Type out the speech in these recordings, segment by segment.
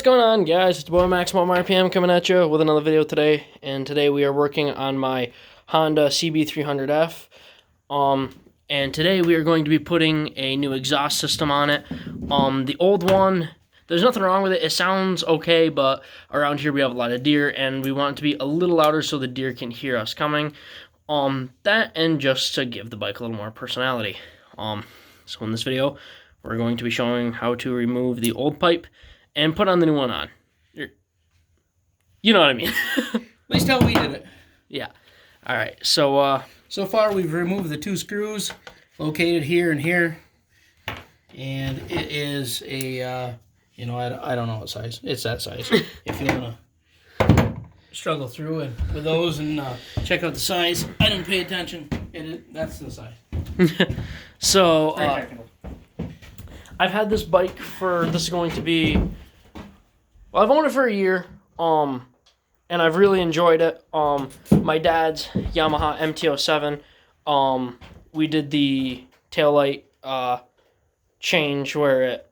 going on, guys? It's boy Maximum RPM coming at you with another video today, and today we are working on my Honda CB300F. And today we are going to be putting a new exhaust system on it. The old one, there's nothing wrong with it. It sounds okay, but around here we have a lot of deer, and we want it to be a little louder so the deer can hear us coming. That and just to give the bike a little more personality. So in this video, we're going to be showing how to remove the old pipe and put on the new one on. You know what I mean. At least how we did it. Yeah. All right. So so far we've removed the two screws located here and here, and it is a you know, I don't know what size. It's that size. If you want to struggle through and with those and check out the size, I didn't pay attention. That's the size. So I've had this bike for, this is going to be, well, I've owned it for a year, and I've really enjoyed it. My dad's Yamaha MT-07, we did the taillight change where it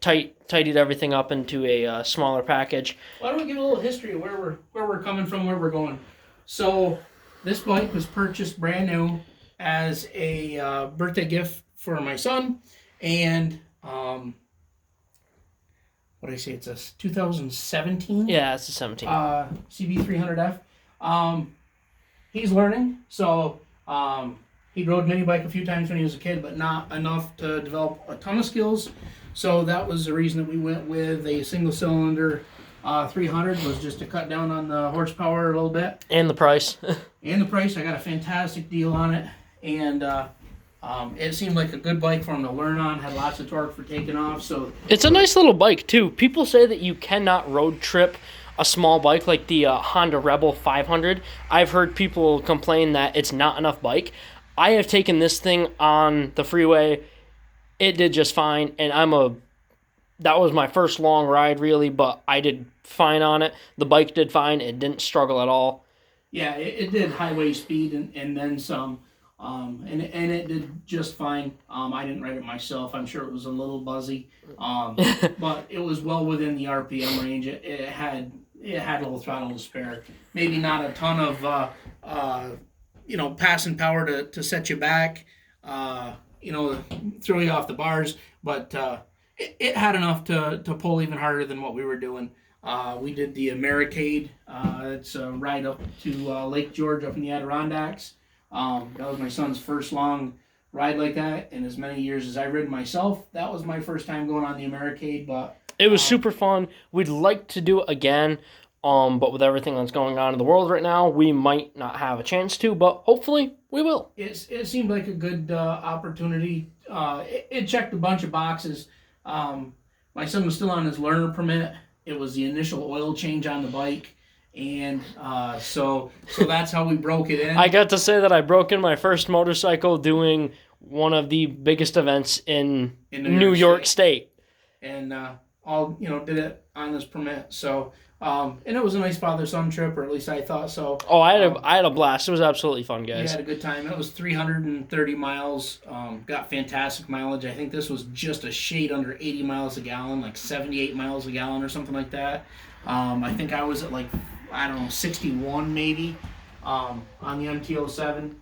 tidied everything up into a smaller package. Why don't we give a little history of where we're coming from, where we're going. So this bike was purchased brand new as a birthday gift for my son, and what did I say? It's a 2017. Yeah, it's a 17. CB300F. He's learning, so he rode mini bike a few times when he was a kid, but not enough to develop a ton of skills. So that was the reason that we went with a single cylinder 300, was just to cut down on the horsepower a little bit. And the price. And the price. I got a fantastic deal on it, and it seemed like a good bike for him to learn on. Had lots of torque for taking off. So it's a nice little bike too. People say that you cannot road trip a small bike like the Honda Rebel 500. I've heard people complain that it's not enough bike. I have taken this thing on the freeway. It did just fine, and that was my first long ride really, but I did fine on it. The bike did fine. It didn't struggle at all. Yeah, it did highway speed and then some. And it did just fine. I didn't ride it myself. I'm sure it was a little buzzy, but it was well within the RPM range. It had a little throttle to spare. Maybe not a ton of passing power to set you back, throw you off the bars, but it had enough to pull even harder than what we were doing. We did the Americade. It's a ride up to Lake George up in the Adirondacks. That was my son's first long ride like that in as many years as I've ridden myself. That was my first time going on the Americade, but it was super fun. We'd like to do it again, but with everything that's going on in the world right now, we might not have a chance to, but hopefully we will. It seemed like a good opportunity. It checked a bunch of boxes. My son was still on his learner permit. It was the initial oil change on the bike. And so that's how we broke it in. I got to say that I broke in my first motorcycle doing one of the biggest events in New York State. And did it on this permit. So and it was a nice father-son trip, or at least I thought so. Oh, I had a blast. It was absolutely fun, guys. We had a good time. It was 330 miles. Got fantastic mileage. I think this was just a shade under 80 miles a gallon, like 78 miles a gallon or something like that. I think I was at 61 maybe on the MT-07.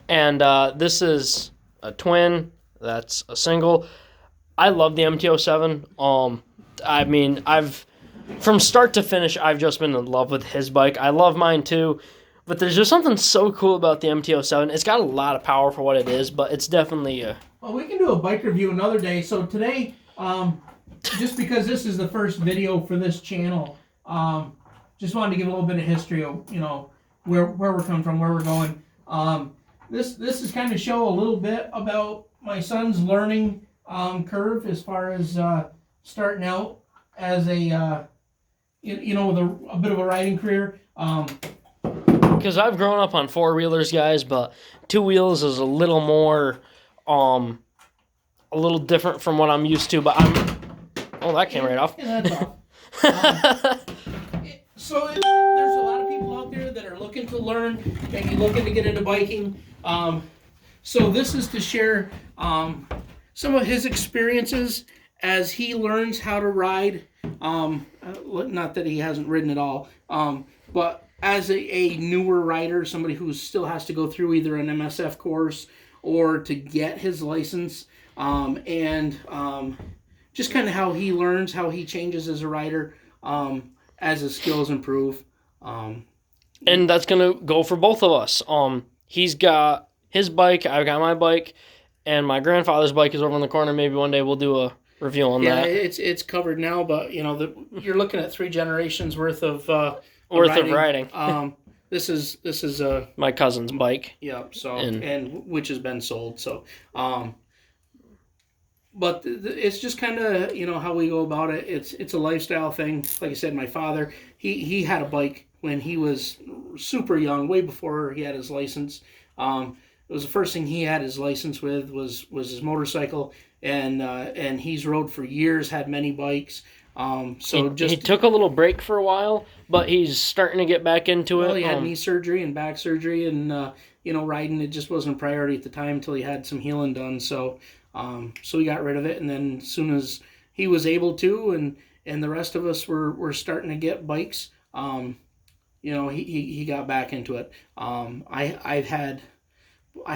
And this is a twin. That's a single. I love the MT-07. From start to finish, I've just been in love with his bike. I love mine too, but there's just something so cool about the MT-07. It's got a lot of power for what it is, but it's definitely Well, we can do a bike review another day. So today, just because this is the first video for this channel, just wanted to give a little bit of history of where we're coming from, where we're going. This is kind of show a little bit about my son's learning curve as far as starting out as a with a bit of a riding career. Because I've grown up on four-wheelers, guys, but two wheels is a little more a little different from what I'm used to. But that came right off. Yeah, that's off. So there's a lot of people out there that are looking to learn, maybe looking to get into biking. So this is to share some of his experiences as he learns how to ride Not that he hasn't ridden at all. But as a newer rider, somebody who still has to go through either an MSF course or to get his license, just kind of how he learns, how he changes as a rider, as his skills improve. And that's gonna go for both of us. He's got his bike, I've got my bike, and my grandfather's bike is over in the corner. Maybe one day we'll do a review on that. Yeah, it's covered now, but you're looking at 3 generations worth of riding. This is My cousin's bike. yeah. So and which has been sold. So, but it's just kind of how we go about it. It's a lifestyle thing. Like I said, my father he had a bike when he was super young, way before he had his license. It was the first thing he had his license with was his motorcycle, and he's rode for years, had many bikes. He took a little break for a while, but he's starting to get back into it. Well, he had knee surgery and back surgery, and riding it just wasn't a priority at the time until he had some healing done. So he got rid of it, and then as soon as he was able to, and the rest of us were starting to get bikes, he got back into it. I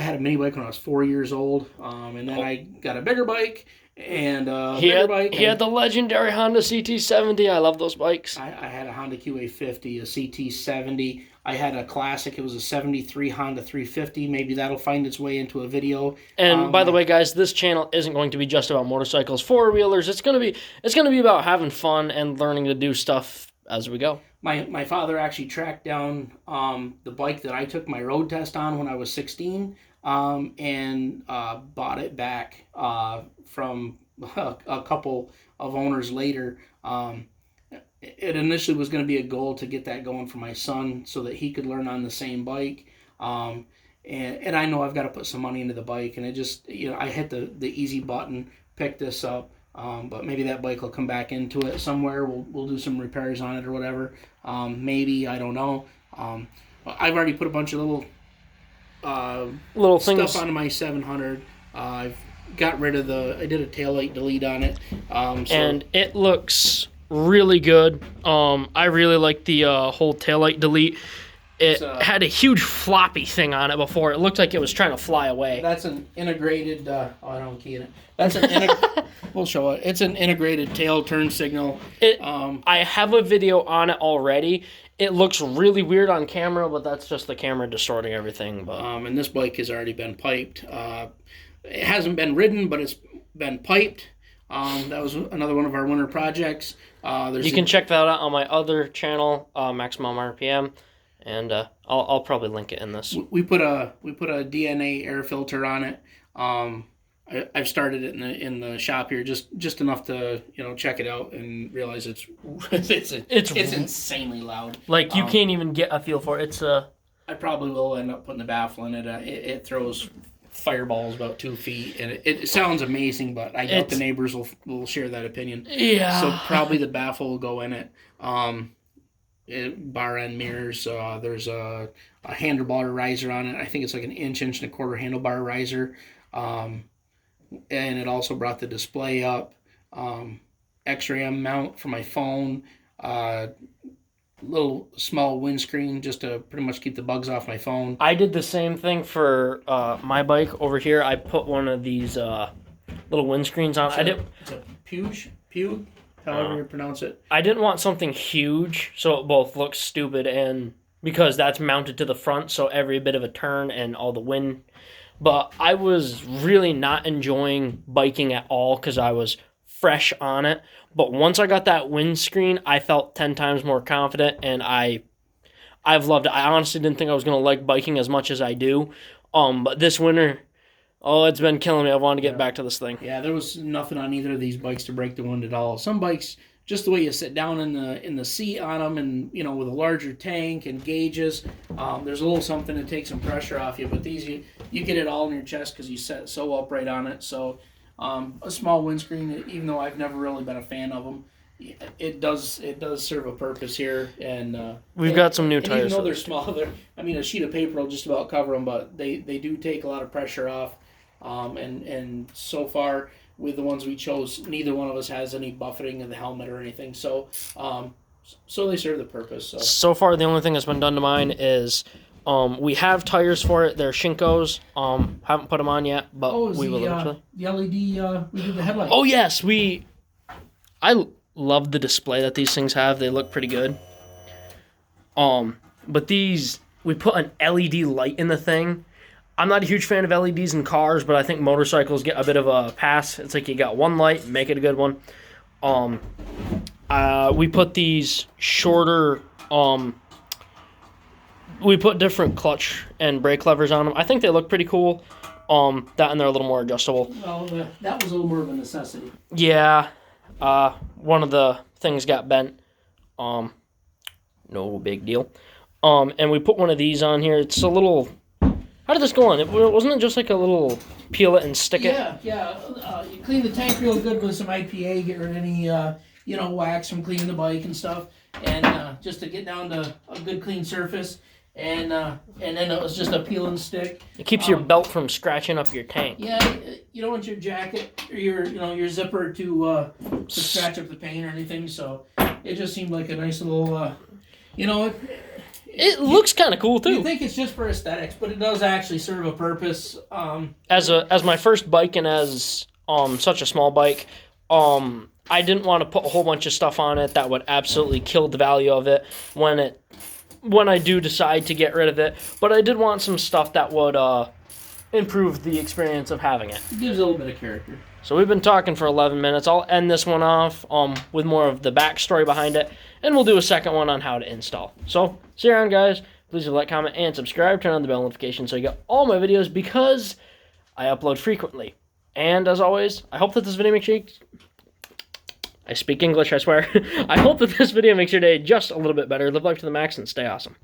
had a mini bike when I was 4 years old, and then I got a bigger bike and He had the legendary Honda CT70. I love those bikes. I had a Honda QA50, a CT70. I had a classic. It was a 73 Honda 350. Maybe that'll find its way into a video. And by the way, guys, this channel isn't going to be just about motorcycles, four-wheelers. It's gonna be about having fun and learning to do stuff as we go. My father actually tracked down the bike that I took my road test on when I was 16, and bought it back from a couple of owners later. It initially was going to be a goal to get that going for my son so that he could learn on the same bike. And I know I've got to put some money into the bike, and it just, I hit the easy button, pick this up. But maybe that bike will come back into it somewhere. We'll do some repairs on it or whatever. Maybe, I don't know. I've already put a bunch of little things stuff onto my 700. I've got rid of I did a taillight delete on it. And it looks really good. I really like the whole taillight delete. It had a huge floppy thing on it before. It looked like it was trying to fly away. That's an integrated. I don't key in it. That's an. We'll show it. It's an integrated tail turn signal. I have a video on it already. It looks really weird on camera, but that's just the camera distorting everything. But and this bike has already been piped. It hasn't been ridden, but it's been piped. That was another one of our winter projects. You can check that out on my other channel, Maximum RPM. And I'll probably link it in this. We put a DNA air filter on it. I've started it in the shop here, just enough to check it out and realize it's insanely loud. Like you can't even get a feel for it. It's I probably will end up putting the baffle in it. It throws fireballs about 2 feet, and it sounds amazing, but I doubt the neighbors will share that opinion. Yeah. So probably the baffle will go in it. Bar end mirrors. There's a handlebar riser on it. I think it's like an inch and a quarter handlebar riser. And it also brought the display up. XRAM mount for my phone. Little small windscreen just to pretty much keep the bugs off my phone. I did the same thing for my bike over here. I put one of these little windscreens on. It's a Pugue. However you pronounce it. I didn't want something huge, so it both looks stupid, and because that's mounted to the front, so every bit of a turn and all the wind. But I was really not enjoying biking at all because I was fresh on it. But once I got that windscreen, I felt 10 times more confident, and I've loved it. I honestly didn't think I was going to like biking as much as I do. But this winter, it's been killing me. I wanted to get back to this thing. Yeah, there was nothing on either of these bikes to break the wind at all. Some bikes, just the way you sit down in the seat on them, and with a larger tank and gauges, there's a little something to take some pressure off you. But these, you get it all in your chest because you set so upright on it. So a small windscreen, even though I've never really been a fan of them, it does serve a purpose here. And we've got some new tires. Even though they're small, a sheet of paper will just about cover them, but they do take a lot of pressure off. And so far, with the ones we chose, neither one of us has any buffeting of the helmet or anything. So so they serve the purpose. So far, the only thing that's been done to mine is we have tires for it. They're Shinkos. Haven't put them on yet, but we will eventually. The LED, we did the headlight. Oh yes, I love the display that these things have. They look pretty good. But these, we put an LED light in the thing. I'm not a huge fan of LEDs in cars, but I think motorcycles get a bit of a pass. It's like you got one light, make it a good one. We put these shorter, we put different clutch and brake levers on them. I think they look pretty cool. That and they're a little more adjustable. Well, that was a little more of a necessity. Yeah. One of the things got bent. No big deal. And we put one of these on here. It's a little... How did this go on? Wasn't it just like a little peel it and stick it? Yeah. You clean the tank real good with some IPA, get rid of any, wax from cleaning the bike and stuff. And just to get down to a good clean surface. And then it was just a peel and stick. It keeps your belt from scratching up your tank. Yeah, you don't want your jacket or your zipper to scratch up the paint or anything. So it just seemed like a nice little, It looks kind of cool too. You think it's just for aesthetics, but it does actually serve a purpose. As my first bike and as such a small bike, I didn't want to put a whole bunch of stuff on it that would absolutely kill the value of it when I do decide to get rid of it. But I did want some stuff that would improve the experience of having it. It gives a little bit of character. So we've been talking for 11 minutes. I'll end this one off with more of the backstory behind it, and we'll do a second one on how to install. So, see you around, guys. Please leave a like, comment, and subscribe. Turn on the bell notification so you get all my videos because I upload frequently. And as always, I hope that this video makes you... I speak English, I swear. I hope that this video makes your day just a little bit better. Live life to the max and stay awesome.